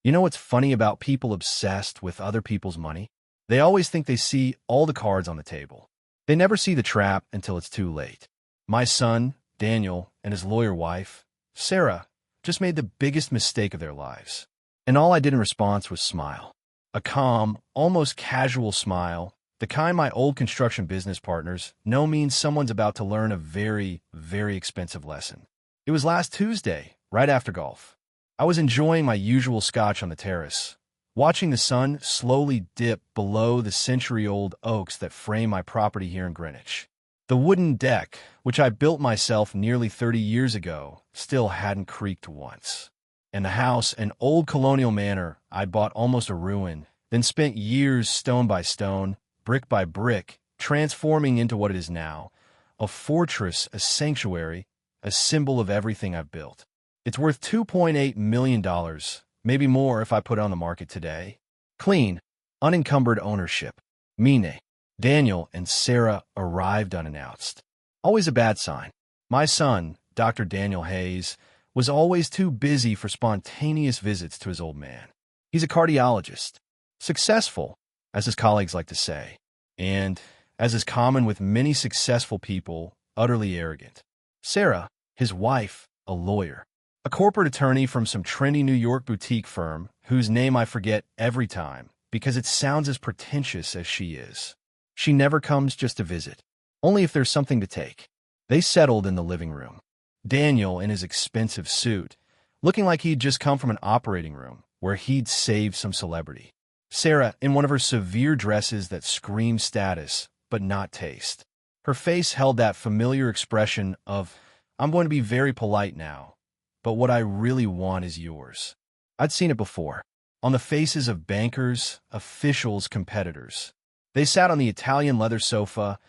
You know what's funny about people obsessed with other people's money? They always think they see all the cards on the table. They never see the trap until it's too late. My son, Daniel, and his lawyer wife, Sarah, just made the biggest mistake of their lives. And all I did in response was smile. A calm, almost casual smile, the kind my old construction business partners know means someone's about to learn a very, very expensive lesson. It was last Tuesday, right after golf. I was enjoying my usual scotch on the terrace, watching the sun slowly dip below the century-old oaks that frame my property here in Greenwich. The wooden deck, which I built myself nearly 30 years ago, still hadn't creaked once. And the house, an old colonial manor I'd bought almost a ruin, then spent years stone by stone, brick by brick, transforming into what it is now, a fortress, a sanctuary, a symbol of everything I've built. It's worth $2.8 million, maybe more if I put it on the market today. Clean, unencumbered ownership. Mine, Daniel, and Sarah arrived unannounced. Always a bad sign. My son, Dr. Daniel Hayes, was always too busy for spontaneous visits to his old man. He's a cardiologist. Successful, as his colleagues like to say, and, as is common with many successful people, utterly arrogant. Sarah, his wife, a lawyer. A corporate attorney from some trendy New York boutique firm whose name I forget every time because it sounds as pretentious as she is. She never comes just to visit, only if there's something to take. They settled in the living room. Daniel in his expensive suit, looking like he'd just come from an operating room where he'd saved some celebrity. Sarah in one of her severe dresses that screamed status, but not taste. Her face held that familiar expression of, I'm going to be very polite now, but what I really want is yours. I'd seen it before, on the faces of bankers, officials, competitors. They sat on the Italian leather sofa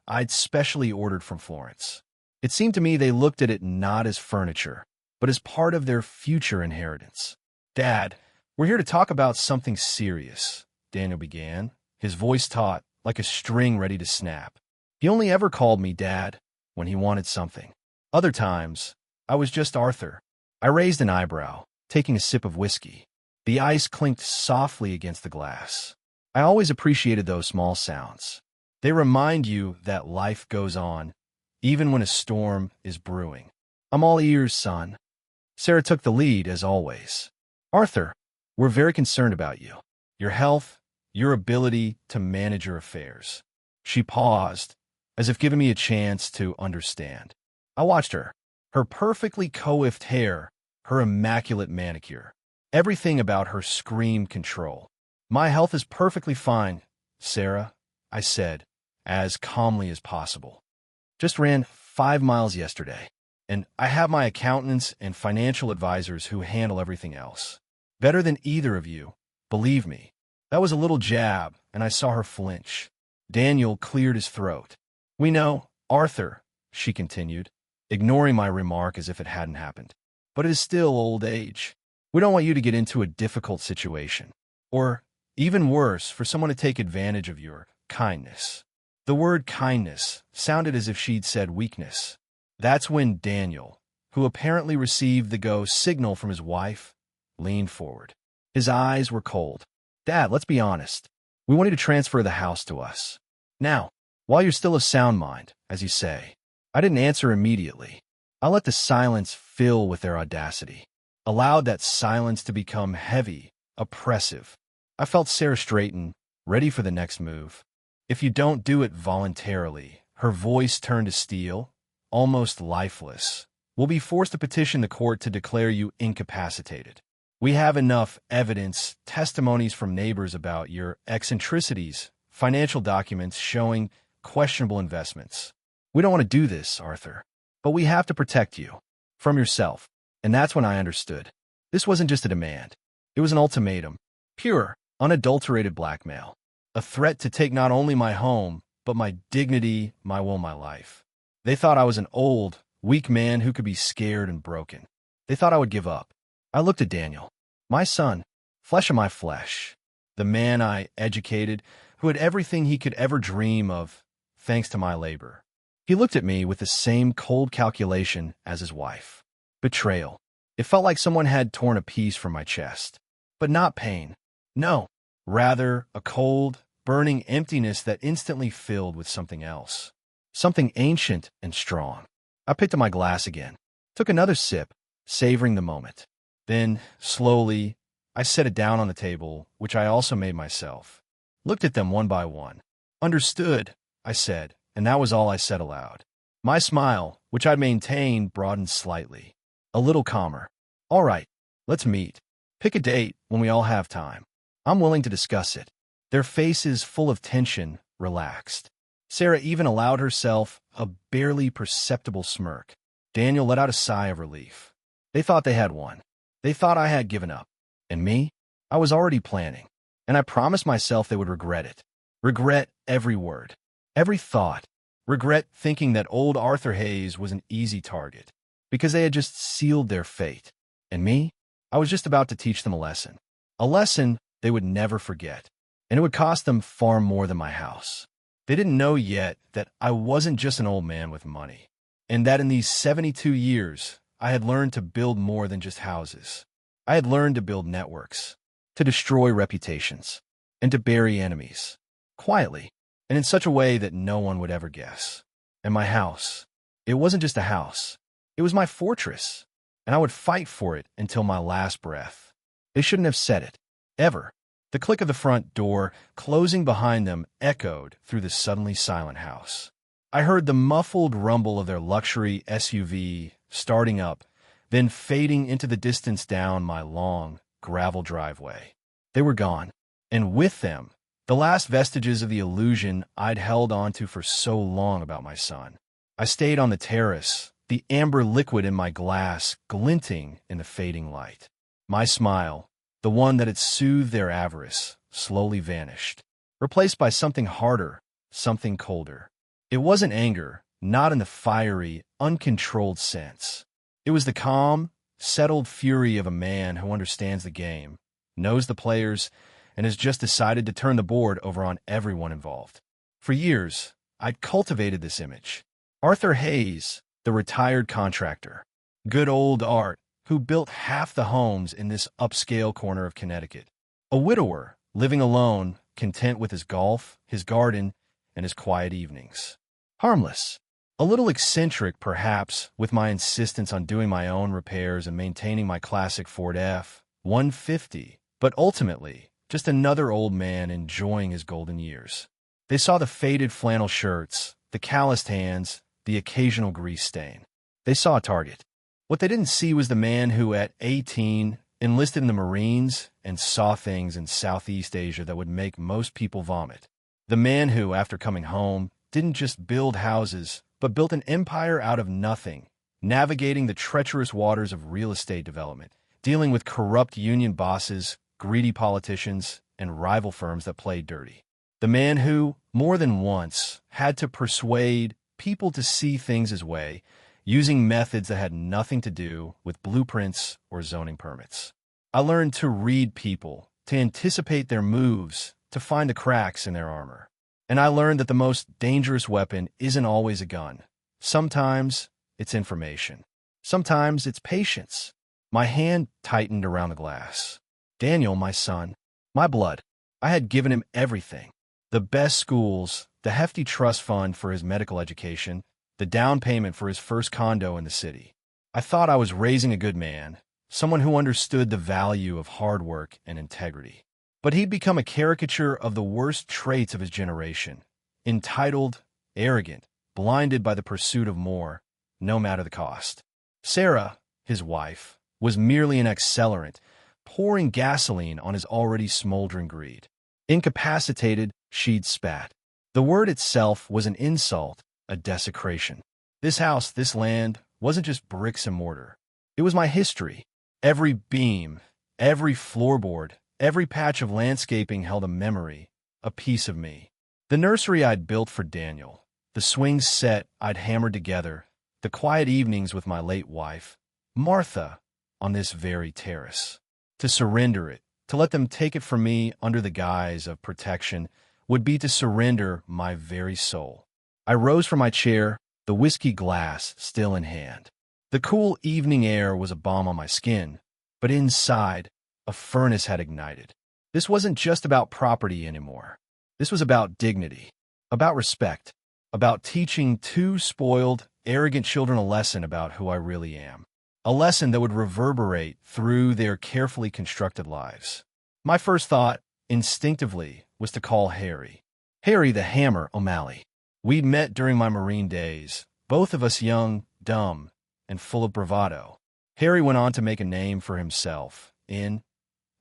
I'd specially ordered from Florence. It seemed to me they looked at it not as furniture, but as part of their future inheritance. Dad, we're here to talk about something serious, Daniel began, his voice taut, like a string ready to snap. He only ever called me Dad when he wanted something. Other times, I was just Arthur. I raised an eyebrow, taking a sip of whiskey. The ice clinked softly against the glass. I always appreciated those small sounds. They remind you that life goes on, even when a storm is brewing. I'm all ears, son. Sarah took the lead, as always. Arthur, we're very concerned about you. Your health, your ability to manage your affairs. She paused, as if giving me a chance to understand. I watched her. Her perfectly coiffed hair, her immaculate manicure. Everything about her screamed control. My health is perfectly fine, Sarah, I said, as calmly as possible. Just ran 5 miles yesterday, and I have my accountants and financial advisors who handle everything else. Better than either of you, believe me. That was a little jab, and I saw her flinch. Daniel cleared his throat. We know, Arthur, she continued, ignoring my remark as if it hadn't happened. But it is still old age. We don't want you to get into a difficult situation. Or, even worse, for someone to take advantage of your kindness. The word kindness sounded as if she'd said weakness. That's when Daniel, who apparently received the go signal from his wife, leaned forward. His eyes were cold. Dad, let's be honest. We want you to transfer the house to us. Now, while you're still of sound mind, as you say. I didn't answer immediately. I let the silence fill with their audacity. Allowed that silence to become heavy, oppressive. I felt Sarah straighten, ready for the next move. If you don't do it voluntarily, her voice turned to steel, almost lifeless. We'll be forced to petition the court to declare you incapacitated. We have enough evidence, testimonies from neighbors about your eccentricities, financial documents showing questionable investments. We don't want to do this, Arthur, but we have to protect you from yourself. And that's when I understood. This wasn't just a demand. It was an ultimatum. Pure, unadulterated blackmail. A threat to take not only my home, but my dignity, my will, my life. They thought I was an old, weak man who could be scared and broken. They thought I would give up. I looked at Daniel, my son, flesh of my flesh, the man I educated, who had everything he could ever dream of, thanks to my labor. He looked at me with the same cold calculation as his wife. Betrayal. It felt like someone had torn a piece from my chest. but not pain. No, rather a cold, burning emptiness that instantly filled with something else. Something ancient and strong. I picked up my glass again, took another sip, savoring the moment. Then, slowly, I set it down on the table, which I also made myself. Looked at them one by one. Understood, I said, and that was all I said aloud. My smile, which I'd maintained, broadened slightly. A little calmer. All right, let's meet. Pick a date when we all have time. I'm willing to discuss it. Their faces, full of tension, relaxed. Sarah even allowed herself a barely perceptible smirk. Daniel let out a sigh of relief. They thought they had won. They thought I had given up. And me? I was already planning. And I promised myself they would regret it. Regret every word. Every thought. Regret thinking that old Arthur Hayes was an easy target. Because they had just sealed their fate. And me? I was just about to teach them a lesson. A lesson they would never forget. And it would cost them far more than my house. They didn't know yet that I wasn't just an old man with money. And that in these 72 years, I had learned to build more than just houses. I had learned to build networks, to destroy reputations, and to bury enemies. Quietly, and in such a way that no one would ever guess. And my house, it wasn't just a house. It was my fortress, and I would fight for it until my last breath. They shouldn't have said it, ever. The click of the front door, closing behind them, echoed through the suddenly silent house. I heard the muffled rumble of their luxury SUV starting up, then fading into the distance down my long, gravel driveway. They were gone, and with them, the last vestiges of the illusion I'd held onto for so long about my son. I stayed on the terrace, the amber liquid in my glass glinting in the fading light. My smile, the one that had soothed their avarice, slowly vanished, replaced by something harder, something colder. It wasn't anger, not in the fiery, uncontrolled sense. It was the calm, settled fury of a man who understands the game, knows the players, and has just decided to turn the board over on everyone involved. For years, I'd cultivated this image. Arthur Hayes, the retired contractor. Good old Art, who built half the homes in this upscale corner of Connecticut. A widower, living alone, content with his golf, his garden, and his quiet evenings. Harmless. A little eccentric, perhaps, with my insistence on doing my own repairs and maintaining my classic Ford F-150, but ultimately, just another old man enjoying his golden years. They saw the faded flannel shirts, the calloused hands, the occasional grease stain. They saw a target. What they didn't see was the man who, at 18, enlisted in the Marines and saw things in Southeast Asia that would make most people vomit. The man who, after coming home, didn't just build houses, but built an empire out of nothing, navigating the treacherous waters of real estate development, dealing with corrupt union bosses, greedy politicians, and rival firms that played dirty. The man who, more than once, had to persuade people to see things his way, using methods that had nothing to do with blueprints or zoning permits. I learned to read people, to anticipate their moves, to find the cracks in their armor. And I learned that the most dangerous weapon isn't always a gun. Sometimes it's information. Sometimes it's patience. My hand tightened around the glass. Daniel, my son, my blood. I had given him everything. The best schools, the hefty trust fund for his medical education, the down payment for his first condo in the city. I thought I was raising a good man, someone who understood the value of hard work and integrity. But he'd become a caricature of the worst traits of his generation. Entitled, arrogant, blinded by the pursuit of more, no matter the cost. Sarah, his wife, was merely an accelerant, pouring gasoline on his already smoldering greed. Incapacitated, she'd spat. The word itself was an insult, a desecration. This house, this land, wasn't just bricks and mortar. It was my history. Every beam, every floorboard, every patch of landscaping held a memory, a piece of me. The nursery I'd built for Daniel, the swing set I'd hammered together, the quiet evenings with my late wife, Martha, on this very terrace. To surrender it, to let them take it from me under the guise of protection, would be to surrender my very soul. I rose from my chair, the whiskey glass still in hand. The cool evening air was a balm on my skin, but inside, a furnace had ignited. This wasn't just about property anymore. This was about dignity, about respect, about teaching two spoiled, arrogant children a lesson about who I really am. A lesson that would reverberate through their carefully constructed lives. My first thought, instinctively, was to call Harry. Harry the Hammer O'Malley. We'd met during my Marine days, both of us young, dumb, and full of bravado. Harry went on to make a name for himself in,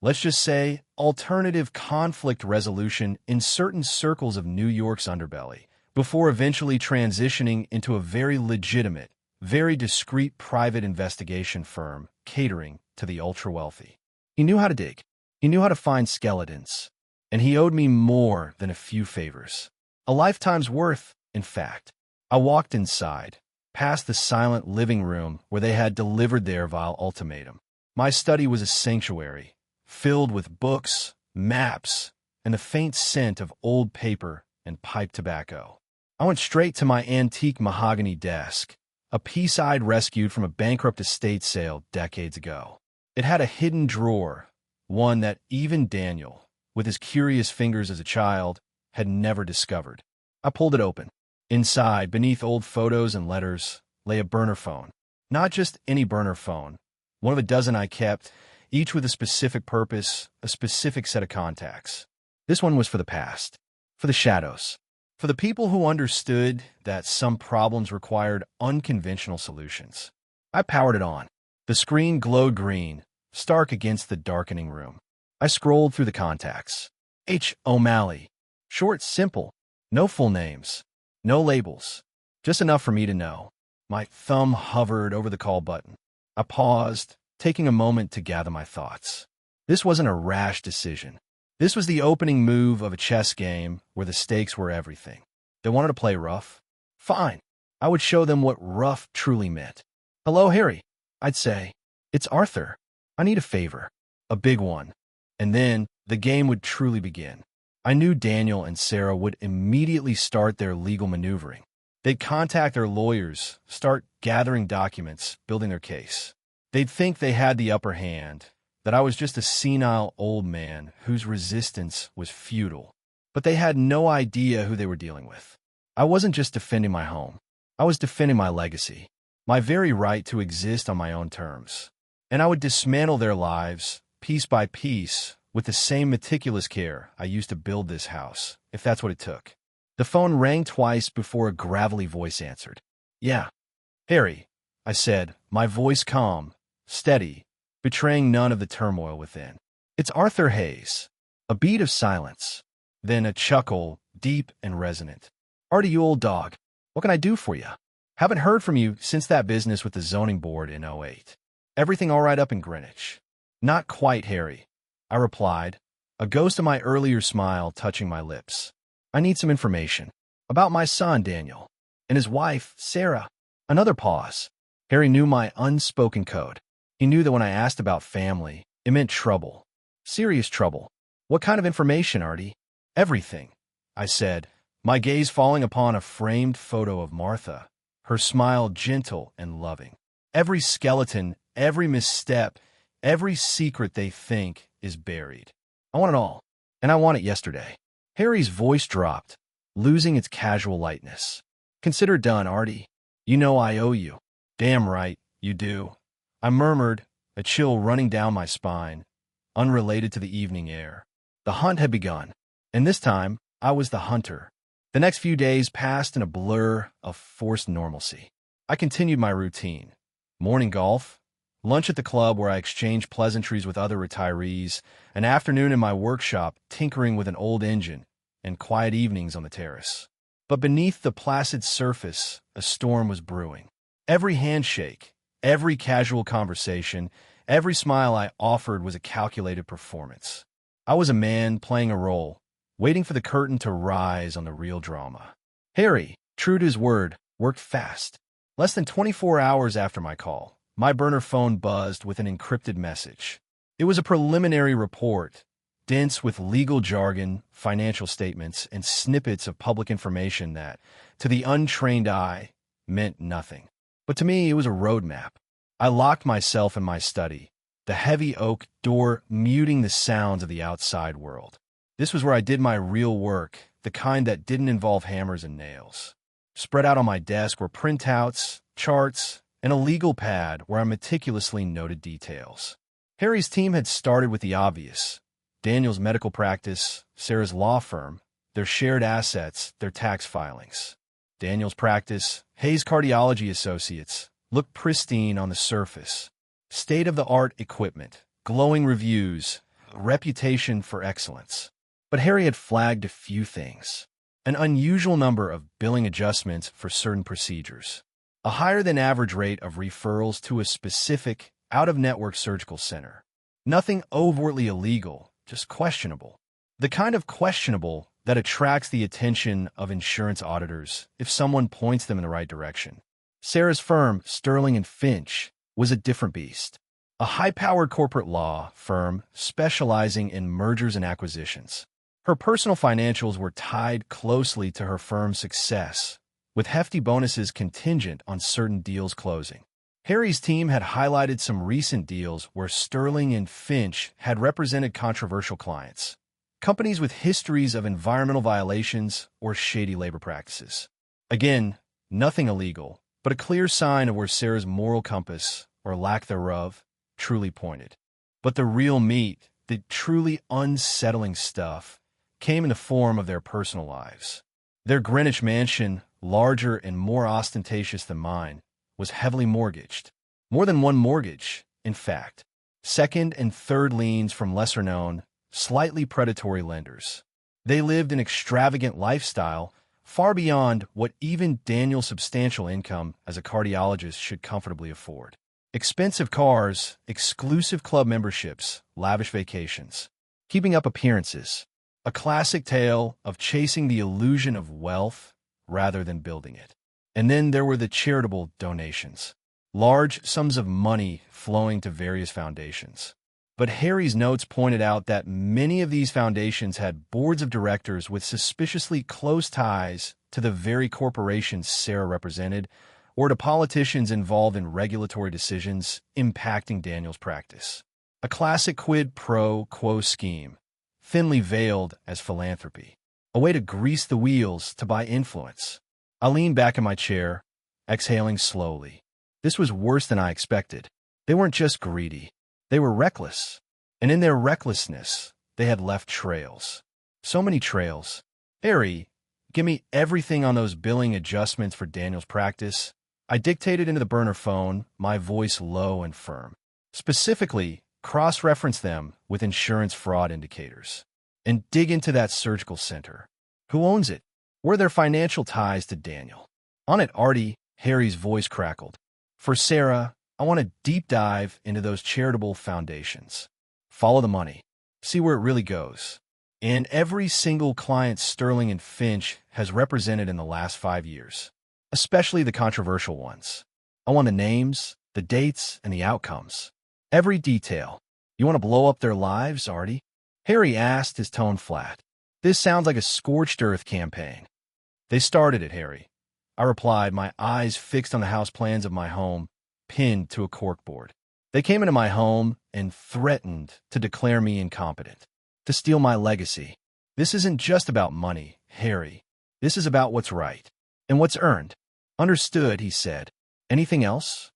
let's just say, alternative conflict resolution in certain circles of New York's underbelly, before eventually transitioning into a very legitimate, very discreet private investigation firm catering to the ultra-wealthy. He knew how to dig. He knew how to find skeletons. And he owed me more than a few favors. A lifetime's worth, in fact. I walked inside, past the silent living room where they had delivered their vile ultimatum. My study was a sanctuary, filled with books, maps, and the faint scent of old paper and pipe tobacco. I went straight to my antique mahogany desk, a piece I'd rescued from a bankrupt estate sale decades ago. It had a hidden drawer, one that even Daniel, with his curious fingers as a child, had never discovered. I pulled it open. Inside, beneath old photos and letters, lay a burner phone. Not just any burner phone, one of a dozen I kept, each with a specific purpose, a specific set of contacts. This one was for the past, for the shadows, for the people who understood that some problems required unconventional solutions. I powered it on. The screen glowed green, stark against the darkening room. I scrolled through the contacts. H. O'Malley. Short, simple. No full names. No labels. Just enough for me to know. My thumb hovered over the call button. I paused, taking a moment to gather my thoughts. This wasn't a rash decision. This was the opening move of a chess game where the stakes were everything. They wanted to play rough? Fine. I would show them what rough truly meant. Hello, Harry. I'd say. It's Arthur. I need a favor. A big one. And then the game would truly begin. I knew Daniel and Sarah would immediately start their legal maneuvering. They'd contact their lawyers, start gathering documents, building their case. They'd think they had the upper hand, that I was just a senile old man whose resistance was futile. But they had no idea who they were dealing with. I wasn't just defending my home. I was defending my legacy, my very right to exist on my own terms. And I would dismantle their lives, piece by piece, with the same meticulous care I used to build this house, if that's what it took. The phone rang twice before a gravelly voice answered. Yeah. Harry, I said, my voice calm, steady, betraying none of the turmoil within. It's Arthur Hayes. A beat of silence, then a chuckle, deep and resonant. Artie, you old dog, what can I do for you? Haven't heard from you since that business with the zoning board in '08. Everything all right up in Greenwich? Not quite, Harry, I replied, a ghost of my earlier smile touching my lips. I need some information about my son, Daniel, and his wife, Sarah. Another pause. Harry knew my unspoken code. He knew that when I asked about family, it meant trouble. Serious trouble. What kind of information, Artie? Everything, I said, my gaze falling upon a framed photo of Martha, her smile gentle and loving. Every skeleton, every misstep, every secret they think is buried. I want it all, and I want it yesterday. Harry's voice dropped, losing its casual lightness. Consider done, Artie. You know I owe you. Damn right, you do. I murmured, a chill running down my spine, unrelated to the evening air. The hunt had begun, and this time I was the hunter. The next few days passed in a blur of forced normalcy. I continued my routine. Morning golf, lunch at the club where I exchanged pleasantries with other retirees, an afternoon in my workshop tinkering with an old engine, and quiet evenings on the terrace. But beneath the placid surface, a storm was brewing. Every handshake, every casual conversation, every smile I offered was a calculated performance. I was a man playing a role, waiting for the curtain to rise on the real drama. Harry, true to his word, worked fast. Less than 24 hours after my call, my burner phone buzzed with an encrypted message. It was a preliminary report, dense with legal jargon, financial statements, and snippets of public information that, to the untrained eye, meant nothing. But to me, it was a roadmap. I locked myself in my study, the heavy oak door muting the sounds of the outside world. This was where I did my real work, the kind that didn't involve hammers and nails. Spread out on my desk were printouts, charts, and a legal pad where I meticulously noted details. Harry's team had started with the obvious: Daniel's medical practice, Sarah's law firm, their shared assets, their tax filings. Daniel's practice, Hayes Cardiology Associates, looked pristine on the surface. State-of-the-art equipment, glowing reviews, a reputation for excellence. But Harry had flagged a few things. An unusual number of billing adjustments for certain procedures. A higher-than-average rate of referrals to a specific, out-of-network surgical center. Nothing overtly illegal, just questionable. The kind of questionable that attracts the attention of insurance auditors if someone points them in the right direction. Sarah's firm, Sterling & Finch, was a different beast. A high-powered corporate law firm specializing in mergers and acquisitions. Her personal financials were tied closely to her firm's success, with hefty bonuses contingent on certain deals closing. Harry's team had highlighted some recent deals where Sterling & Finch had represented controversial clients. Companies with histories of environmental violations or shady labor practices. Again, nothing illegal, but a clear sign of where Sarah's moral compass, or lack thereof, truly pointed. But the real meat, the truly unsettling stuff, came in the form of their personal lives. Their Greenwich mansion, larger and more ostentatious than mine, was heavily mortgaged. More than one mortgage, in fact. Second and third liens from lesser-known, slightly predatory lenders. They lived an extravagant lifestyle far beyond what even Daniel's substantial income as a cardiologist should comfortably afford. Expensive cars, exclusive club memberships, lavish vacations. Keeping up appearances. A classic tale of chasing the illusion of wealth rather than building it. And then there were the charitable donations. Large sums of money flowing to various foundations. But Harry's notes pointed out that many of these foundations had boards of directors with suspiciously close ties to the very corporations Sarah represented, or to politicians involved in regulatory decisions impacting Daniel's practice. A classic quid pro quo scheme, thinly veiled as philanthropy. A way to grease the wheels to buy influence. I leaned back in my chair, exhaling slowly. This was worse than I expected. They weren't just greedy. They were reckless. And in their recklessness, they had left trails. So many trails. Harry, give me everything on those billing adjustments for Daniel's practice. I dictated into the burner phone, my voice low and firm. Specifically, cross-reference them with insurance fraud indicators. And dig into that surgical center. Who owns it? What are their financial ties to Daniel? On it, Artie, Harry's voice crackled. For Sarah, I want a deep dive into those charitable foundations. Follow the money. See where it really goes. And every single client Sterling & Finch has represented in the last 5 years. Especially the controversial ones. I want the names, the dates, and the outcomes. Every detail. You want to blow up their lives, Artie? Harry asked, his tone flat. This sounds like a scorched earth campaign. They started it, Harry. I replied, my eyes fixed on the house plans of my home, pinned to a corkboard. They came into my home and threatened to declare me incompetent, to steal my legacy. This isn't just about money, Harry. This is about what's right, and what's earned. Understood, he said. Anything else?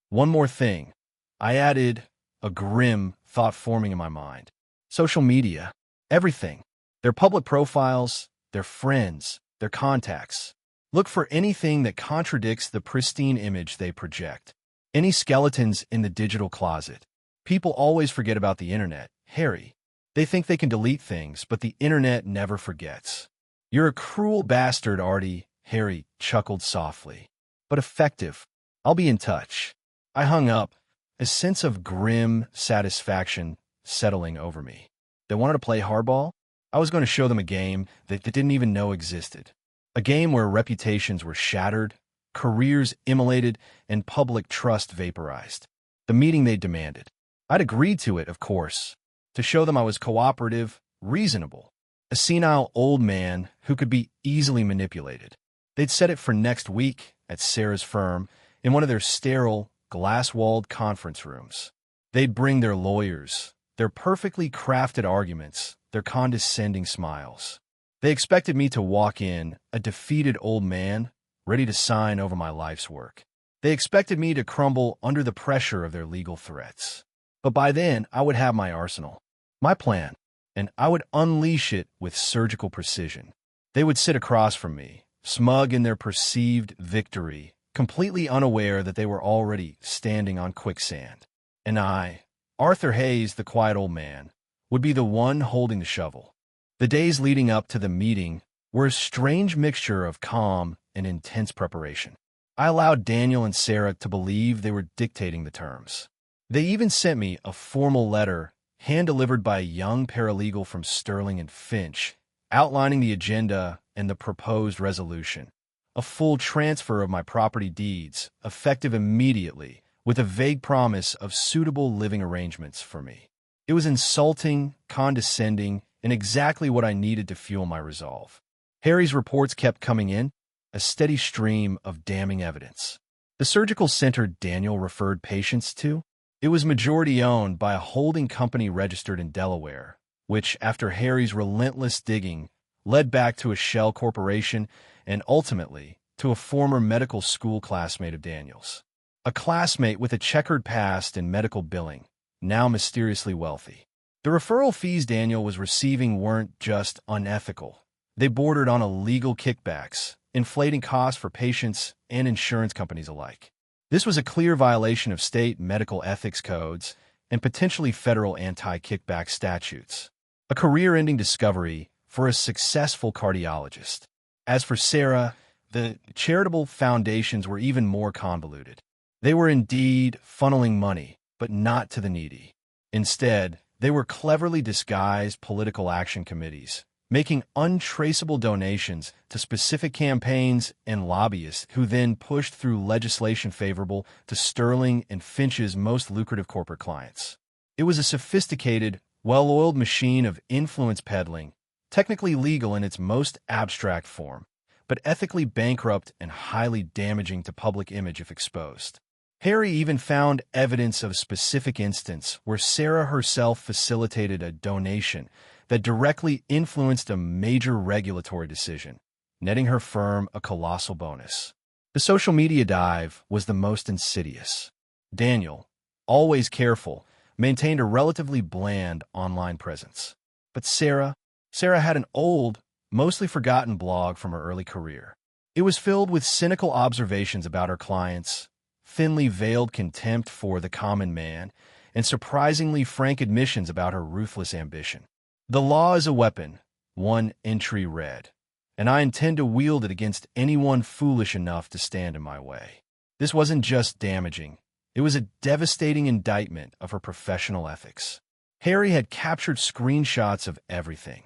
One more thing. I added, a grim thought forming in my mind. Social media. Everything. Their public profiles, their friends, their contacts. Look for anything that contradicts the pristine image they project. Any skeletons in the digital closet. People always forget about the internet, Harry. They think they can delete things, but the internet never forgets. You're a cruel bastard, Artie, Harry chuckled softly. But effective. I'll be in touch. I hung up, a sense of grim satisfaction settling over me. They wanted to play hardball? I was going to show them a game that they didn't even know existed. A game where reputations were shattered, careers immolated, and public trust vaporized. The meeting they demanded. I'd agreed to it, of course, to show them I was cooperative, reasonable, a senile old man who could be easily manipulated. They'd set it for next week at Sarah's firm in one of their sterile, glass-walled conference rooms. They'd bring their lawyers, their perfectly crafted arguments, their condescending smiles. They expected me to walk in, a defeated old man, ready to sign over my life's work. They expected me to crumble under the pressure of their legal threats. But by then, I would have my arsenal, my plan, and I would unleash it with surgical precision. They would sit across from me, smug in their perceived victory, completely unaware that they were already standing on quicksand. And I, Arthur Hayes, the quiet old man, would be the one holding the shovel. The days leading up to the meeting were a strange mixture of calm and intense preparation. I allowed Daniel and Sarah to believe they were dictating the terms. They even sent me a formal letter, hand-delivered by a young paralegal from Sterling and Finch, outlining the agenda and the proposed resolution. A full transfer of my property deeds, effective immediately, with a vague promise of suitable living arrangements for me. It was insulting, condescending, and exactly what I needed to fuel my resolve. Harry's reports kept coming in, a steady stream of damning evidence. The surgical center Daniel referred patients to, it was majority-owned by a holding company registered in Delaware, which, after Harry's relentless digging, led back to a shell corporation and ultimately to a former medical school classmate of Daniel's. A classmate with a checkered past in medical billing, now mysteriously wealthy. The referral fees Daniel was receiving weren't just unethical. They bordered on illegal kickbacks, inflating costs for patients and insurance companies alike. This was a clear violation of state medical ethics codes and potentially federal anti-kickback statutes. A career-ending discovery for a successful cardiologist. As for Sarah, the charitable foundations were even more convoluted. They were indeed funneling money, but not to the needy. Instead, they were cleverly disguised political action committees, making untraceable donations to specific campaigns and lobbyists who then pushed through legislation favorable to Sterling and Finch's most lucrative corporate clients. It was a sophisticated, well-oiled machine of influence peddling, technically legal in its most abstract form, but ethically bankrupt and highly damaging to public image if exposed. Harry even found evidence of a specific instance where Sarah herself facilitated a donation that directly influenced a major regulatory decision, netting her firm a colossal bonus. The social media dive was the most insidious. Daniel, always careful, maintained a relatively bland online presence. But Sarah had an old, mostly forgotten blog from her early career. It was filled with cynical observations about her clients, thinly veiled contempt for the common man, and surprisingly frank admissions about her ruthless ambition. The law is a weapon, one entry read, and I intend to wield it against anyone foolish enough to stand in my way. This wasn't just damaging. It was a devastating indictment of her professional ethics. Harry had captured screenshots of everything,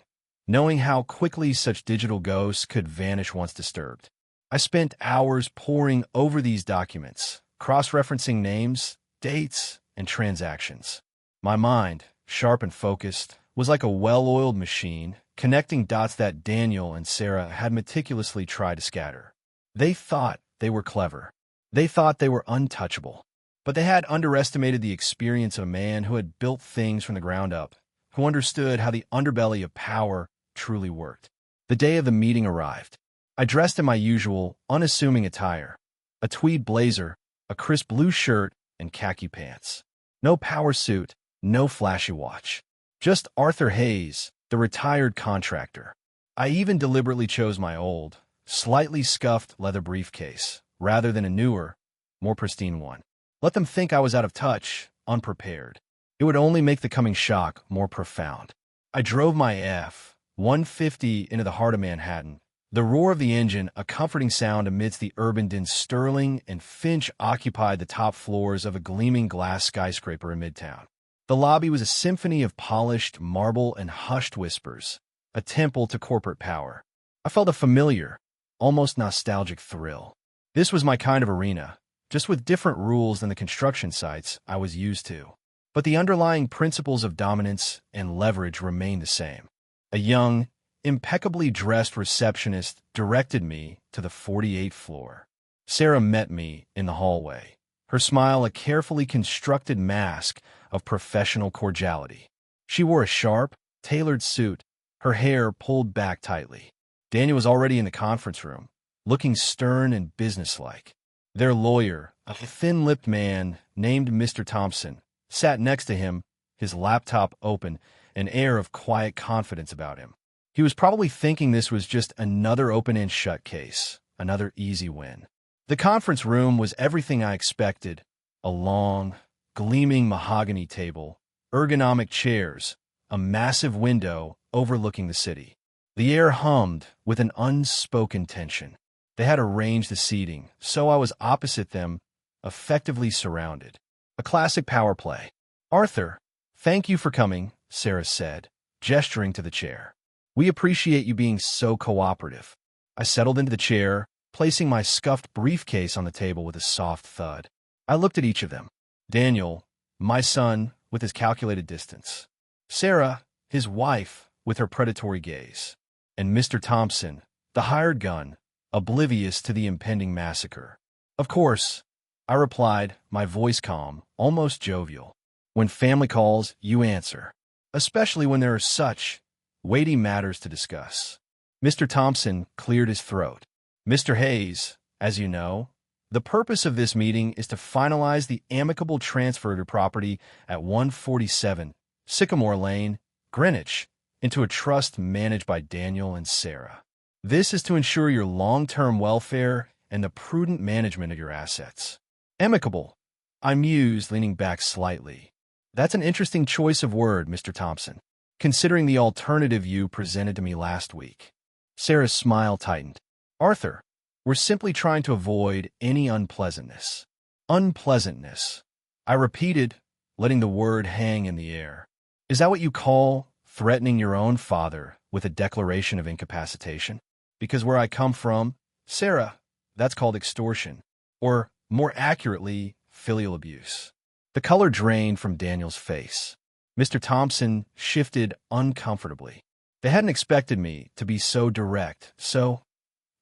knowing how quickly such digital ghosts could vanish once disturbed. I spent hours poring over these documents, cross-referencing names, dates, and transactions. My mind, sharp and focused, was like a well-oiled machine, connecting dots that Daniel and Sarah had meticulously tried to scatter. They thought they were clever. They thought they were untouchable. But they had underestimated the experience of a man who had built things from the ground up, who understood how the underbelly of power truly worked. The day of the meeting arrived. I dressed in my usual, unassuming attire, a tweed blazer, a crisp blue shirt, and khaki pants. No power suit, no flashy watch. Just Arthur Hayes, the retired contractor. I even deliberately chose my old, slightly scuffed leather briefcase, rather than a newer, more pristine one. Let them think I was out of touch, unprepared. It would only make the coming shock more profound. I drove my F-150 into the heart of Manhattan. The roar of the engine, a comforting sound amidst the urban din. Sterling and Finch occupied the top floors of a gleaming glass skyscraper in Midtown. The lobby was a symphony of polished marble and hushed whispers, a temple to corporate power. I felt a familiar, almost nostalgic thrill. This was my kind of arena, just with different rules than the construction sites I was used to. But the underlying principles of dominance and leverage remained the same. A young, impeccably dressed receptionist directed me to the 48th floor. Sarah met me in the hallway, her smile a carefully constructed mask of professional cordiality. She wore a sharp, tailored suit, her hair pulled back tightly. Daniel was already in the conference room, looking stern and businesslike. Their lawyer, a thin-lipped man named Mr. Thompson, sat next to him, his laptop open, an air of quiet confidence about him. He was probably thinking this was just another open-and-shut case, another easy win. The conference room was everything I expected: a long, gleaming mahogany table, ergonomic chairs, a massive window overlooking the city. The air hummed with an unspoken tension. They had arranged the seating, so I was opposite them, effectively surrounded. A classic power play. "Arthur, thank you for coming," Sarah said, gesturing to the chair. "We appreciate you being so cooperative." I settled into the chair, placing my scuffed briefcase on the table with a soft thud. I looked at each of them. Daniel, my son, with his calculated distance. Sarah, his wife, with her predatory gaze. And Mr. Thompson, the hired gun, oblivious to the impending massacre. "Of course," I replied, my voice calm, almost jovial. "When family calls, you answer. Especially when there are such weighty matters to discuss." Mr. Thompson cleared his throat. "Mr. Hayes, as you know, the purpose of this meeting is to finalize the amicable transfer to property at 147 Sycamore Lane, Greenwich, into a trust managed by Daniel and Sarah. This is to ensure your long-term welfare and the prudent management of your assets." "Amicable," I mused, leaning back slightly. "That's an interesting choice of word, Mr. Thompson, considering the alternative you presented to me last week." Sarah's smile tightened. "Arthur, we're simply trying to avoid any unpleasantness." "Unpleasantness," I repeated, letting the word hang in the air. "Is that what you call threatening your own father with a declaration of incapacitation? Because where I come from, Sarah, that's called extortion, or, more accurately, filial abuse." The color drained from Daniel's face. Mr. Thompson shifted uncomfortably. They hadn't expected me to be so direct, so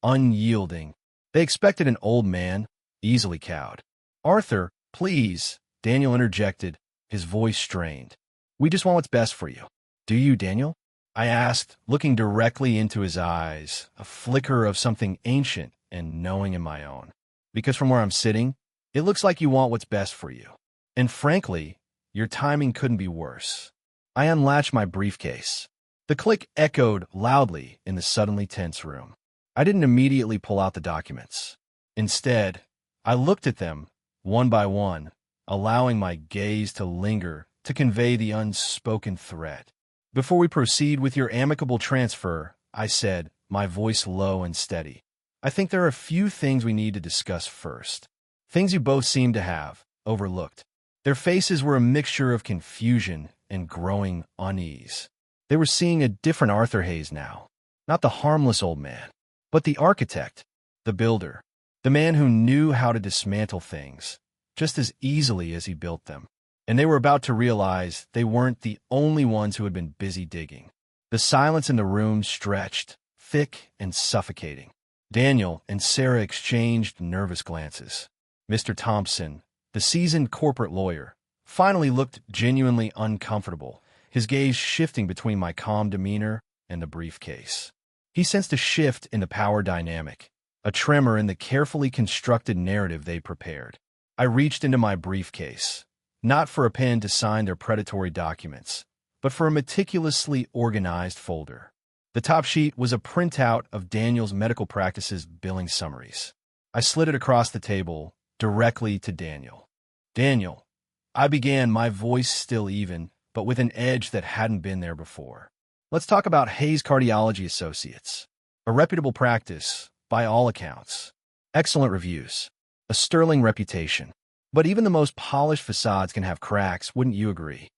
unyielding. They expected an old man, easily cowed. "Arthur, please," Daniel interjected, his voice strained. "We just want what's best for you." "Do you, Daniel?" I asked, looking directly into his eyes, a flicker of something ancient and knowing in my own. "Because from where I'm sitting, it looks like you want what's best for you. And frankly, your timing couldn't be worse." I unlatched my briefcase. The click echoed loudly in the suddenly tense room. I didn't immediately pull out the documents. Instead, I looked at them, one by one, allowing my gaze to linger to convey the unspoken threat. "Before we proceed with your amicable transfer," I said, my voice low and steady, "I think there are a few things we need to discuss first. Things you both seem to have overlooked." Their faces were a mixture of confusion and growing unease. They were seeing a different Arthur Hayes now. Not the harmless old man, but the architect, the builder, the man who knew how to dismantle things just as easily as he built them. And they were about to realize they weren't the only ones who had been busy digging. The silence in the room stretched, thick and suffocating. Daniel and Sarah exchanged nervous glances. Mr. Thompson, the seasoned corporate lawyer, finally looked genuinely uncomfortable, his gaze shifting between my calm demeanor and the briefcase. He sensed a shift in the power dynamic, a tremor in the carefully constructed narrative they prepared. I reached into my briefcase, not for a pen to sign their predatory documents, but for a meticulously organized folder. The top sheet was a printout of Daniel's medical practice's billing summaries. I slid it across the table, directly to Daniel. "Daniel," I began, my voice still even, but with an edge that hadn't been there before. "Let's talk about Hayes Cardiology Associates. A reputable practice, by all accounts. Excellent reviews. A sterling reputation. But even the most polished facades can have cracks, wouldn't you agree?"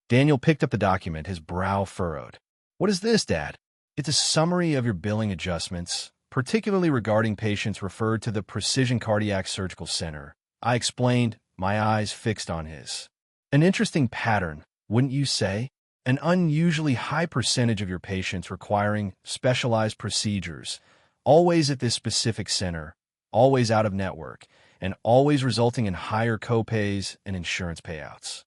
Daniel picked up the document, his brow furrowed. "What is this, Dad?" "It's a summary of your billing adjustments, particularly regarding patients referred to the Precision Cardiac Surgical Center," I explained, my eyes fixed on his. "An interesting pattern, wouldn't you say? An unusually high percentage of your patients requiring specialized procedures, always at this specific center, always out of network, and always resulting in higher copays and insurance payouts."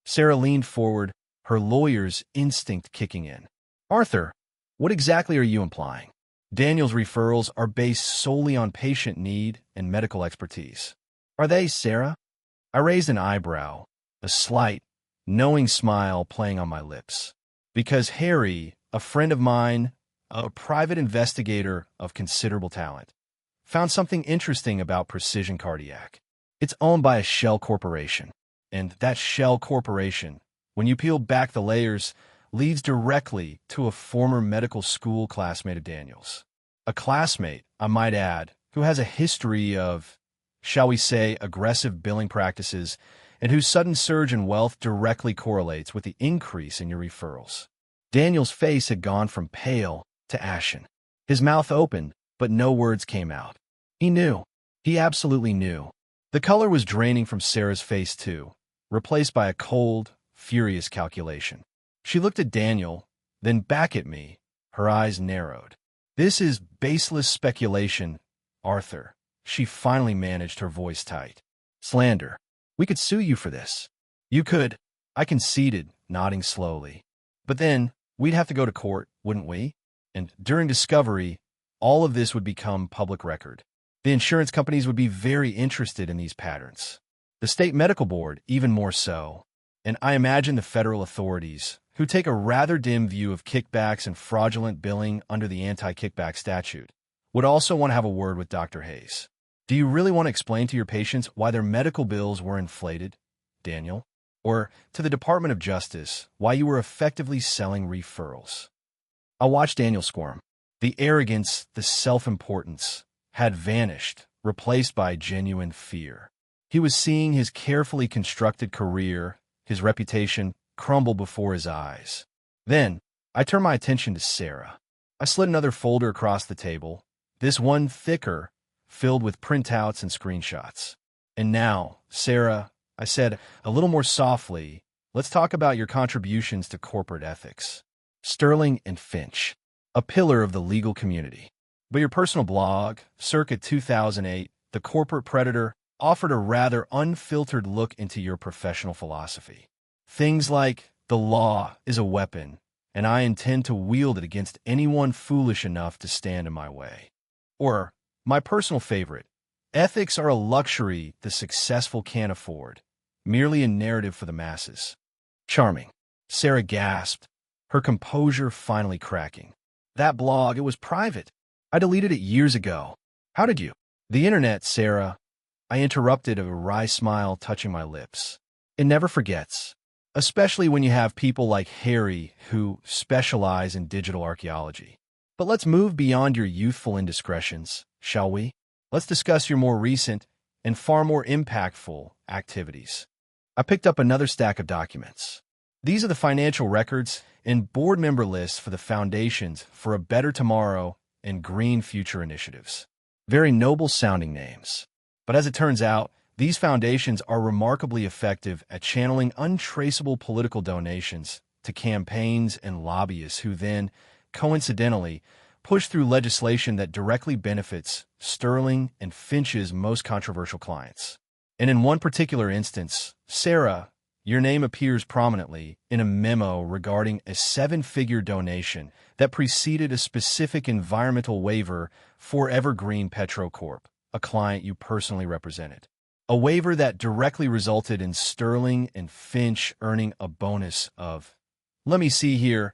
Sarah leaned forward, her lawyer's instinct kicking in. Arthur, what exactly are you implying? Daniel's referrals are based solely on patient need and medical expertise. Are they, Sarah? I raised an eyebrow, a slight, knowing smile playing on my lips. Because Harry, a friend of mine, a private investigator of considerable talent, found something interesting about Precision Cardiac. It's owned by a shell corporation, and that shell corporation, when you peel back the layers, leads directly to a former medical school classmate of Daniel's. A classmate, I might add, who has a history of, shall we say, aggressive billing practices, and whose sudden surge in wealth directly correlates with the increase in your referrals. Daniel's face had gone from pale to ashen. His mouth opened, but no words came out. He knew. He absolutely knew. The color was draining from Sarah's face too, replaced by a cold, furious calculation. She looked at Daniel, then back at me, her eyes narrowed. This is baseless speculation, Arthur. She finally managed her voice tight. Slander. We could sue you for this. You could. I conceded, nodding slowly. But then, we'd have to go to court, wouldn't we? And during discovery, all of this would become public record. The insurance companies would be very interested in these patterns. The state medical board, even more so. And I imagine the federal authorities, who take a rather dim view of kickbacks and fraudulent billing under the anti-kickback statute, would also want to have a word with Dr. Hayes. Do you really want to explain to your patients why their medical bills were inflated, Daniel? Or to the Department of Justice, why you were effectively selling referrals? I watched Daniel squirm. The arrogance, the self-importance, had vanished, replaced by genuine fear. He was seeing his carefully constructed career, his reputation, crumble before his eyes. Then, I turned my attention to Sarah. I slid another folder across the table, this one thicker, filled with printouts and screenshots. And now, Sarah, I said, a little more softly, let's talk about your contributions to corporate ethics. Sterling and Finch, a pillar of the legal community. But your personal blog, circa 2008, The Corporate Predator, offered a rather unfiltered look into your professional philosophy. Things like, the law is a weapon, and I intend to wield it against anyone foolish enough to stand in my way. Or, my personal favorite, ethics are a luxury the successful can't afford, merely a narrative for the masses. Charming. Sarah gasped, her composure finally cracking. That blog, it was private. I deleted it years ago. How did you? The internet, Sarah. I interrupted, a wry smile touching my lips. It never forgets, especially when you have people like Harry who specialize in digital archaeology. But let's move beyond your youthful indiscretions, shall we? Let's discuss your more recent and far more impactful activities. I picked up another stack of documents. These are the financial records and board member lists for the foundations for a Better Tomorrow and Green Future initiatives. Very noble-sounding names. But as it turns out, these foundations are remarkably effective at channeling untraceable political donations to campaigns and lobbyists who then, coincidentally, push through legislation that directly benefits Sterling and Finch's most controversial clients. And in one particular instance, Sarah, your name appears prominently in a memo regarding a 7-figure donation that preceded a specific environmental waiver for Evergreen Petro Corp, a client you personally represented. A waiver that directly resulted in Sterling and Finch earning a bonus of, let me see here,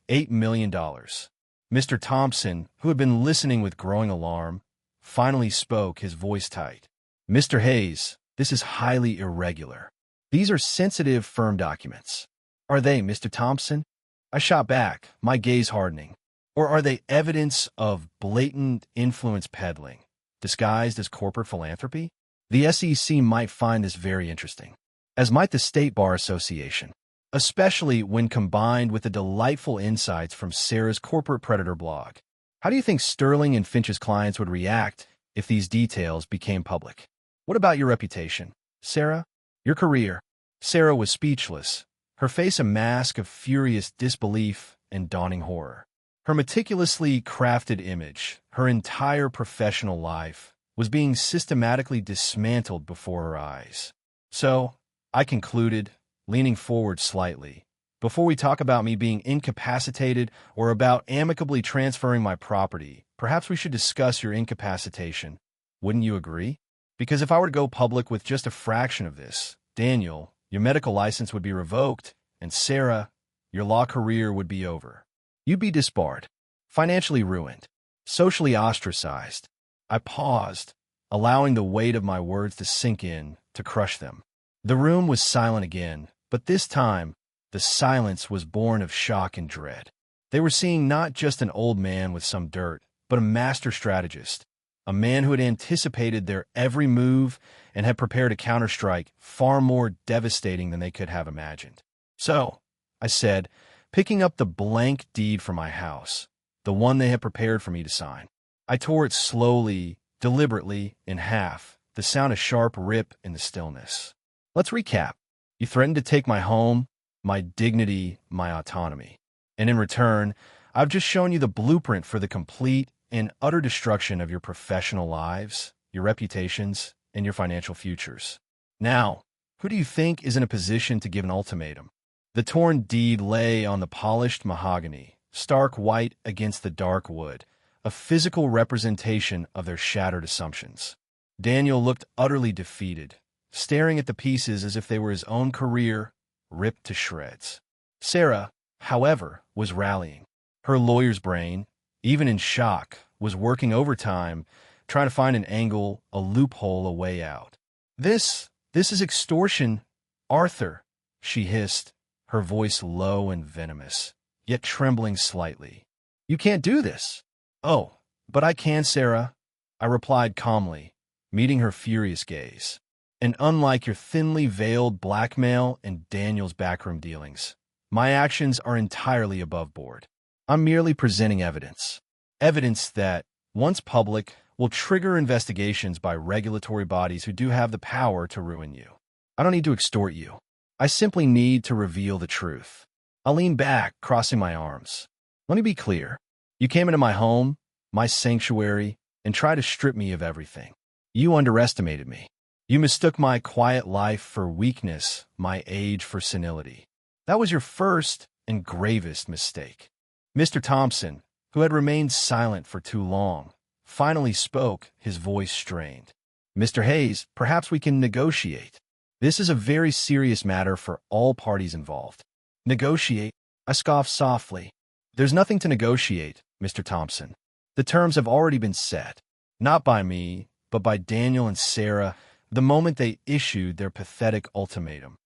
$8 million. Mr. Thompson, who had been listening with growing alarm, finally spoke, his voice tight. Mr. Hayes, this is highly irregular. These are sensitive firm documents. Are they, Mr. Thompson? I shot back, my gaze hardening. Or are they evidence of blatant influence peddling, disguised as corporate philanthropy? The SEC might find this very interesting, as might the State Bar Association, especially when combined with the delightful insights from Sarah's Corporate Predator blog. How do you think Sterling and Finch's clients would react if these details became public? What about your reputation, Sarah? Your career? Sarah was speechless, her face a mask of furious disbelief and dawning horror. Her meticulously crafted image, her entire professional life, was being systematically dismantled before her eyes. So, I concluded, leaning forward slightly. Before we talk about me being incapacitated or about amicably transferring my property, perhaps we should discuss your incapacitation. Wouldn't you agree? Because if I were to go public with just a fraction of this, Daniel, your medical license would be revoked, and Sarah, your law career would be over. You'd be disbarred, financially ruined, socially ostracized. I paused, allowing the weight of my words to sink in, to crush them. The room was silent again, but this time, the silence was born of shock and dread. They were seeing not just an old man with some dirt, but a master strategist, a man who had anticipated their every move and had prepared a counterstrike far more devastating than they could have imagined. "So," I said, picking up the blank deed from my house, the one they had prepared for me to sign. I tore it slowly, deliberately, in half, the sound a sharp rip in the stillness. "Let's recap. You threatened to take my home, my dignity, my autonomy. And in return, I've just shown you the blueprint for the complete and utter destruction of your professional lives, your reputations, and your financial futures. Now, who do you think is in a position to give an ultimatum?" The torn deed lay on the polished mahogany, stark white against the dark wood, a physical representation of their shattered assumptions. Daniel looked utterly defeated, staring at the pieces as if they were his own career, ripped to shreds. Sarah, however, was rallying. Her lawyer's brain, even in shock, was working overtime, trying to find an angle, a loophole, a way out. This is extortion, Arthur," she hissed, her voice low and venomous, yet trembling slightly. "You can't do this." "Oh, but I can, Sarah," I replied calmly, meeting her furious gaze. "And unlike your thinly veiled blackmail and Daniel's backroom dealings, my actions are entirely above board. I'm merely presenting evidence. Evidence that, once public, will trigger investigations by regulatory bodies who do have the power to ruin you. I don't need to extort you. I simply need to reveal the truth." I leaned back, crossing my arms. "Let me be clear. You came into my home, my sanctuary, and tried to strip me of everything. You underestimated me. You mistook my quiet life for weakness, my age for senility. That was your first and gravest mistake." Mr. Thompson, who had remained silent for too long, finally spoke, his voice strained. "Mr. Hayes, perhaps we can negotiate. This is a very serious matter for all parties involved." "Negotiate?" I scoffed softly. "There's nothing to negotiate, Mr. Thompson. The terms have already been set, not by me, but by Daniel and Sarah, the moment they issued their pathetic ultimatum."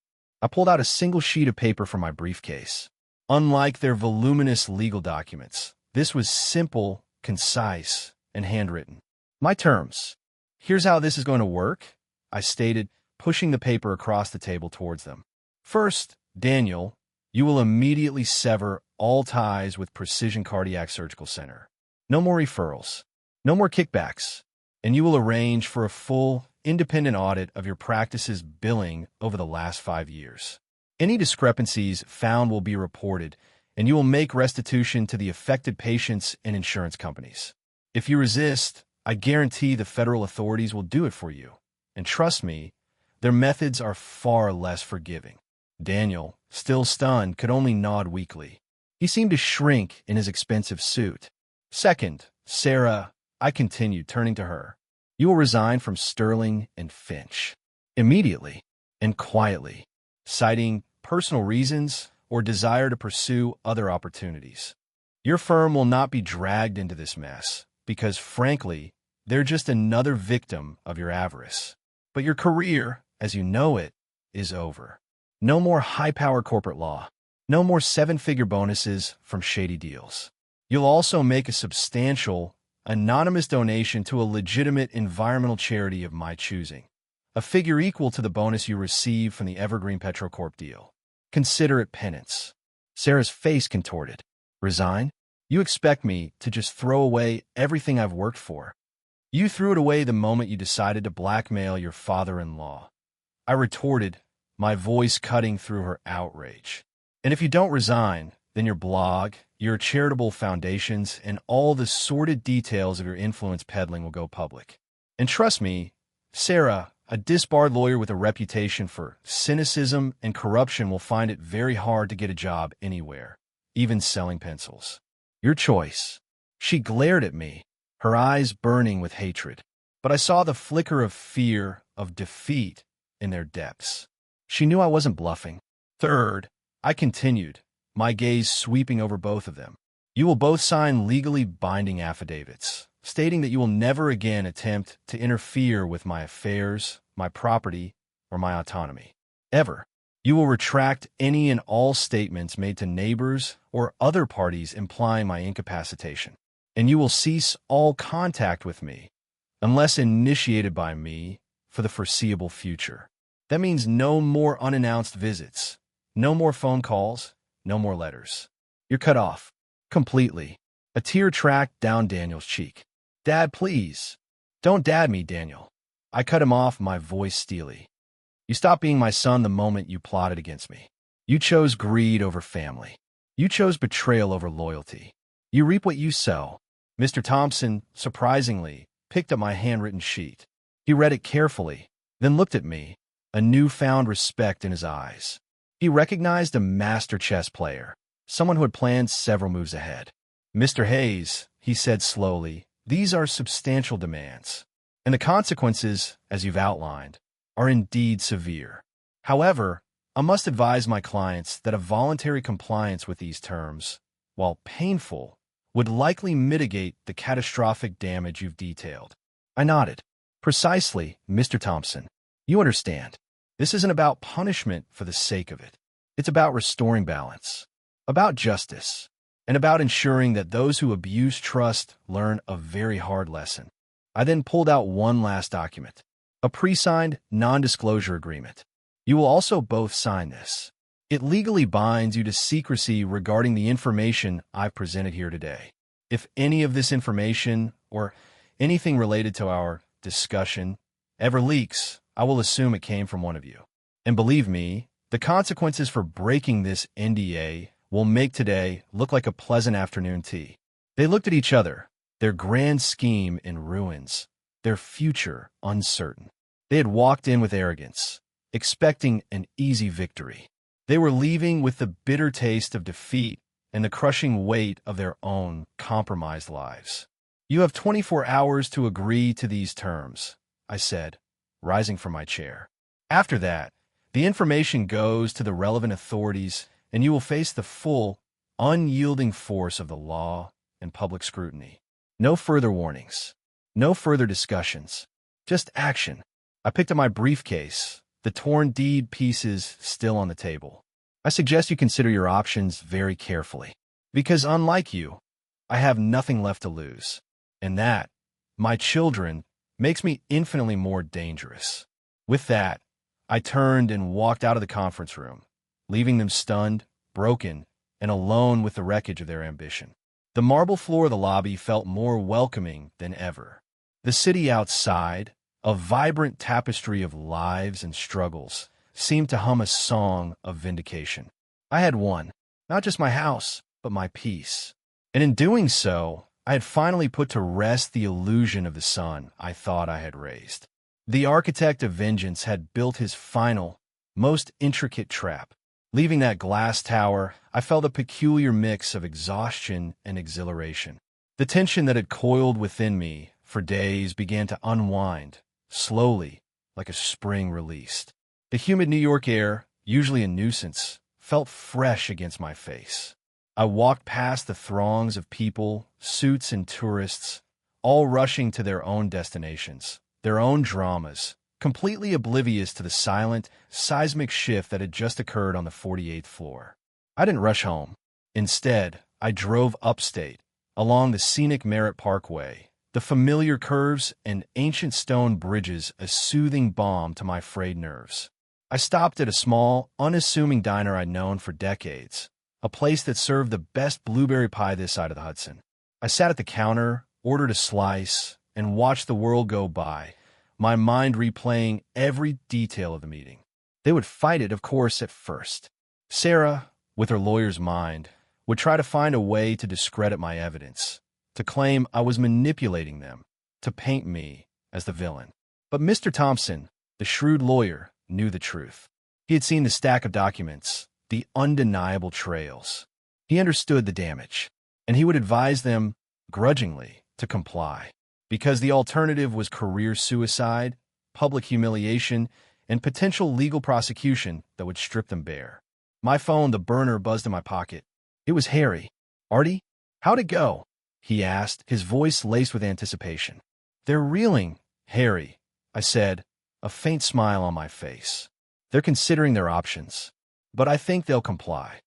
I pulled out a single sheet of paper from my briefcase. Unlike their voluminous legal documents, this was simple, concise, and handwritten. "My terms. Here's how this is going to work," I stated, pushing the paper across the table towards them. "First, Daniel, you will immediately sever all ties with Precision Cardiac Surgical Center. No more referrals, no more kickbacks, and you will arrange for a full, independent audit of your practice's billing over the last 5 years. Any discrepancies found will be reported, and you will make restitution to the affected patients and insurance companies. If you resist, I guarantee the federal authorities will do it for you. And trust me, their methods are far less forgiving." Daniel, still stunned, could only nod weakly. He seemed to shrink in his expensive suit. "Second, Sarah," I continued, turning to her, "you will resign from Sterling and Finch. Immediately and quietly, citing personal reasons or desire to pursue other opportunities. Your firm will not be dragged into this mess, because, frankly, they're just another victim of your avarice. But your career, as you know it, is over. No more high-power corporate law. No more 7-figure bonuses from shady deals. You'll also make a substantial, anonymous donation to a legitimate environmental charity of my choosing, a figure equal to the bonus you received from the Evergreen Petrocorp deal. Consider it penance." Sarah's face contorted. "Resign? You expect me to just throw away everything I've worked for? You threw it away the moment you decided to blackmail your father-in-law." I retorted, my voice cutting through her outrage. "And if you don't resign, then your blog, your charitable foundations, and all the sordid details of your influence peddling will go public. And trust me, Sarah, a disbarred lawyer with a reputation for cynicism and corruption will find it very hard to get a job anywhere, even selling pencils. Your choice. She glared at me, her eyes burning with hatred. But I saw the flicker of fear, of defeat, in their depths. She knew I wasn't bluffing. Third, I continued, my gaze sweeping over both of them. You will both sign legally binding affidavits, stating that you will never again attempt to interfere with my affairs, my property, or my autonomy. Ever. You will retract any and all statements made to neighbors or other parties implying my incapacitation. And you will cease all contact with me, unless initiated by me, for the foreseeable future. That means no more unannounced visits, no more phone calls, no more letters. You're cut off. Completely. A tear tracked down Daniel's cheek. Dad, please. Don't dad me, Daniel. I cut him off, my voice steely. You stopped being my son the moment you plotted against me. You chose greed over family. You chose betrayal over loyalty. You reap what you sow. Mr. Thompson, surprisingly, picked up my handwritten sheet. He read it carefully, then looked at me, a newfound respect in his eyes. He recognized a master chess player, someone who had planned several moves ahead. Mr. Hayes, he said slowly, these are substantial demands, and the consequences, as you've outlined, are indeed severe. However, I must advise my clients that a voluntary compliance with these terms, while painful, would likely mitigate the catastrophic damage you've detailed. I nodded. Precisely, Mr. Thompson. You understand. This isn't about punishment for the sake of it. It's about restoring balance, about justice, and about ensuring that those who abuse trust learn a very hard lesson. I then pulled out one last document, a pre-signed non-disclosure agreement. You will also both sign this. It legally binds you to secrecy regarding the information I've presented here today. If any of this information, or anything related to our discussion, ever leaks, I will assume it came from one of you. And believe me, the consequences for breaking this NDA will make today look like a pleasant afternoon tea. They looked at each other, their grand scheme in ruins, their future uncertain. They had walked in with arrogance, expecting an easy victory. They were leaving with the bitter taste of defeat and the crushing weight of their own compromised lives. You have 24 hours to agree to these terms, I said, rising from my chair. After that, the information goes to the relevant authorities, and you will face the full, unyielding force of the law and public scrutiny. No further warnings. No further discussions. Just action. I picked up my briefcase, the torn deed pieces still on the table. I suggest you consider your options very carefully, because unlike you, I have nothing left to lose. And that, my children, makes me infinitely more dangerous. With that, I turned and walked out of the conference room, leaving them stunned, broken, and alone with the wreckage of their ambition. The marble floor of the lobby felt more welcoming than ever. The city outside, a vibrant tapestry of lives and struggles, seemed to hum a song of vindication. I had won, not just my house, but my peace. And in doing so, I had finally put to rest the illusion of the son I thought I had raised. The architect of vengeance had built his final, most intricate trap. Leaving that glass tower, I felt a peculiar mix of exhaustion and exhilaration. The tension that had coiled within me for days began to unwind, slowly, like a spring released. The humid New York air, usually a nuisance, felt fresh against my face. I walked past the throngs of people, suits and tourists, all rushing to their own destinations, their own dramas, completely oblivious to the silent, seismic shift that had just occurred on the 48th floor. I didn't rush home. Instead, I drove upstate, along the scenic Merritt Parkway, the familiar curves and ancient stone bridges a soothing balm to my frayed nerves. I stopped at a small, unassuming diner I'd known for decades, a place that served the best blueberry pie this side of the Hudson. I sat at the counter, ordered a slice, and watched the world go by, my mind replaying every detail of the meeting. They would fight it, of course, at first. Sarah, with her lawyer's mind, would try to find a way to discredit my evidence, to claim I was manipulating them, to paint me as the villain. But Mr. Thompson, The shrewd lawyer knew the truth. He had seen the stack of documents, the undeniable trails. He understood the damage, and he would advise them, grudgingly, to comply, because the alternative was career suicide, public humiliation, and potential legal prosecution that would strip them bare. My phone, the burner, buzzed in my pocket. It was Harry. "Artie, how'd it go?" he asked, his voice laced with anticipation. "They're reeling, Harry," I said, a faint smile on my face. "They're considering their options, but I think they'll comply."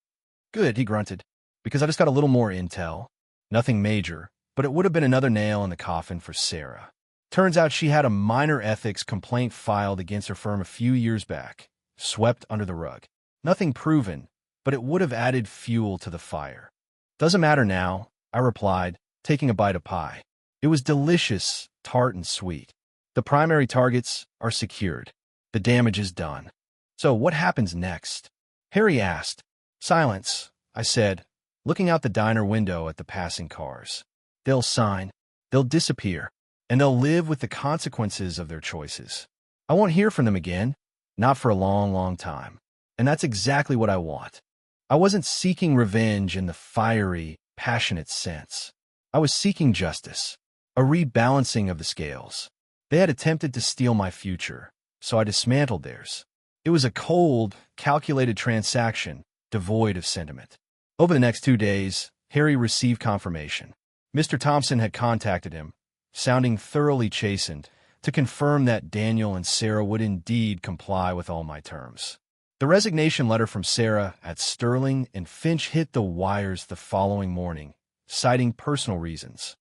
"Good," he grunted, "because I just got a little more intel. Nothing major, but it would have been another nail in the coffin for Sarah. Turns out she had a minor ethics complaint filed against her firm a few years back, swept under the rug. Nothing proven, but it would have added fuel to the fire." "Doesn't matter now," I replied, taking a bite of pie. It was delicious, tart and sweet. "The primary targets are secured. The damage is done." "So what happens next?" Harry asked. "Silence," I said, looking out the diner window at the passing cars. "They'll sign, they'll disappear, and they'll live with the consequences of their choices. I won't hear from them again, not for a long, long time. And that's exactly what I want." I wasn't seeking revenge in the fiery, passionate sense. I was seeking justice, a rebalancing of the scales. They had attempted to steal my future, so I dismantled theirs. It was a cold, calculated transaction, devoid of sentiment. Over the next 2 days, Harry received confirmation. Mr. Thompson had contacted him, sounding thoroughly chastened, to confirm that Daniel and Sarah would indeed comply with all my terms. The resignation letter from Sarah at Sterling and Finch hit the wires the following morning, citing personal reasons.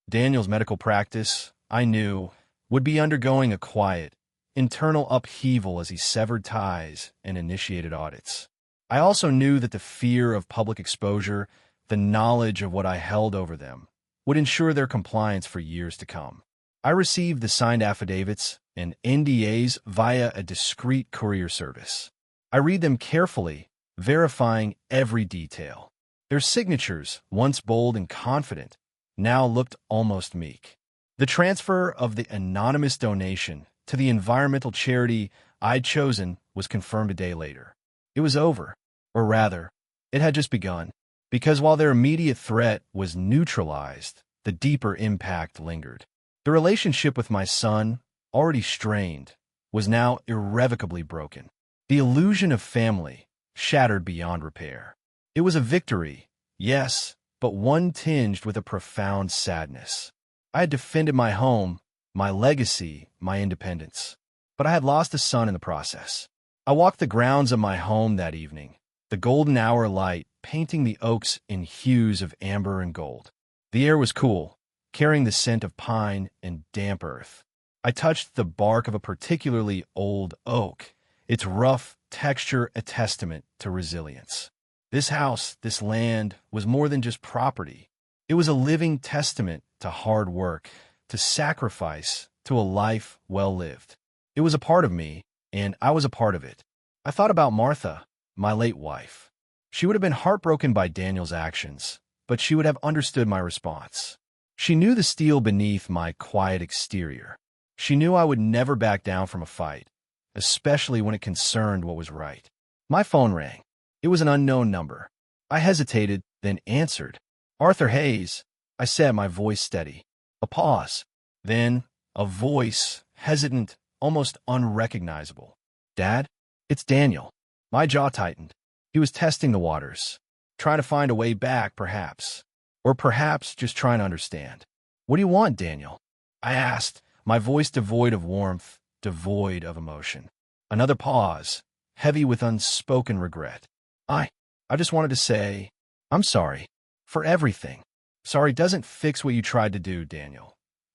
Daniel's medical practice, I knew, would be undergoing a quiet, internal upheaval as he severed ties and initiated audits. I also knew that the fear of public exposure, the knowledge of what I held over them, would ensure their compliance for years to come. I received the signed affidavits and NDAs via a discreet courier service. I read them carefully, verifying every detail. Their signatures, once bold and confident, now looked almost meek. The transfer of the anonymous donation to the environmental charity I'd chosen was confirmed a day later. It was over, or rather, it had just begun, because while their immediate threat was neutralized, the deeper impact lingered. The relationship with my son, already strained, was now irrevocably broken. The illusion of family shattered beyond repair. It was a victory, yes, but one tinged with a profound sadness. I had defended my home, my legacy, my independence, but I had lost a son in the process. I walked the grounds of my home that evening, the golden hour light painting the oaks in hues of amber and gold. The air was cool, carrying the scent of pine and damp earth. I touched the bark of a particularly old oak, its rough texture a testament to resilience. This house, this land, was more than just property. It was a living testament to hard work, to sacrifice, to a life well lived. It was a part of me, and I was a part of it. I thought about Martha, my late wife. She would have been heartbroken by Daniel's actions, but she would have understood my response. She knew the steel beneath my quiet exterior. She knew I would never back down from a fight, especially when it concerned what was right. My phone rang. It was an unknown number. I hesitated, then answered. "Arthur Hayes," I said, my voice steady. A pause. Then, a voice, hesitant, almost unrecognizable. "Dad? It's Daniel." My jaw tightened. He was testing the waters, trying to find a way back, perhaps. Or perhaps just trying to understand. "What do you want, Daniel?" I asked, my voice devoid of warmth, devoid of emotion. Another pause, heavy with unspoken regret. I just wanted to say, I'm sorry. For everything. Sorry doesn't fix what you tried to do, Daniel.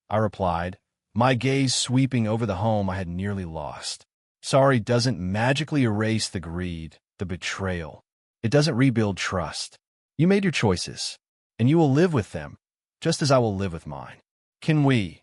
I replied, my gaze sweeping over the home I had nearly lost. Sorry doesn't magically erase the greed, the betrayal. It doesn't rebuild trust. You made your choices, and you will live with them, just as I will live with mine. Can we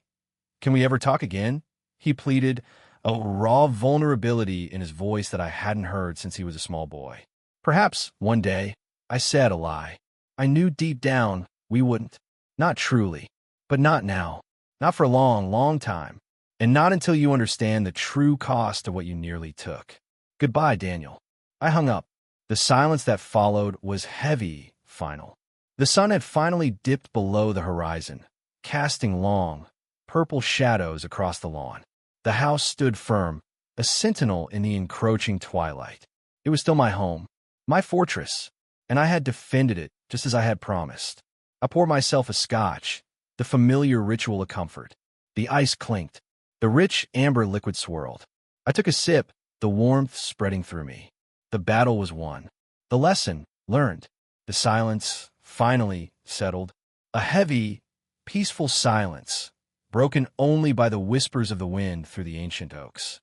ever talk again? He pleaded, a raw vulnerability in his voice that I hadn't heard since he was a small boy. Perhaps one day, I said a lie. I knew deep down we wouldn't. Not truly, but not now. Not for a long, long time. And not until you understand the true cost of what you nearly took. Goodbye, Daniel. I hung up. The silence that followed was heavy, final. The sun had finally dipped below the horizon, casting long, purple shadows across the lawn. The house stood firm, a sentinel in the encroaching twilight. It was still my home, my fortress, and I had defended it just as I had promised. I poured myself a scotch, the familiar ritual of comfort. The ice clinked. The rich amber liquid swirled. I took a sip, the warmth spreading through me. The battle was won. The lesson learned. The silence finally settled. A heavy, peaceful silence, broken only by the whispers of the wind through the ancient oaks.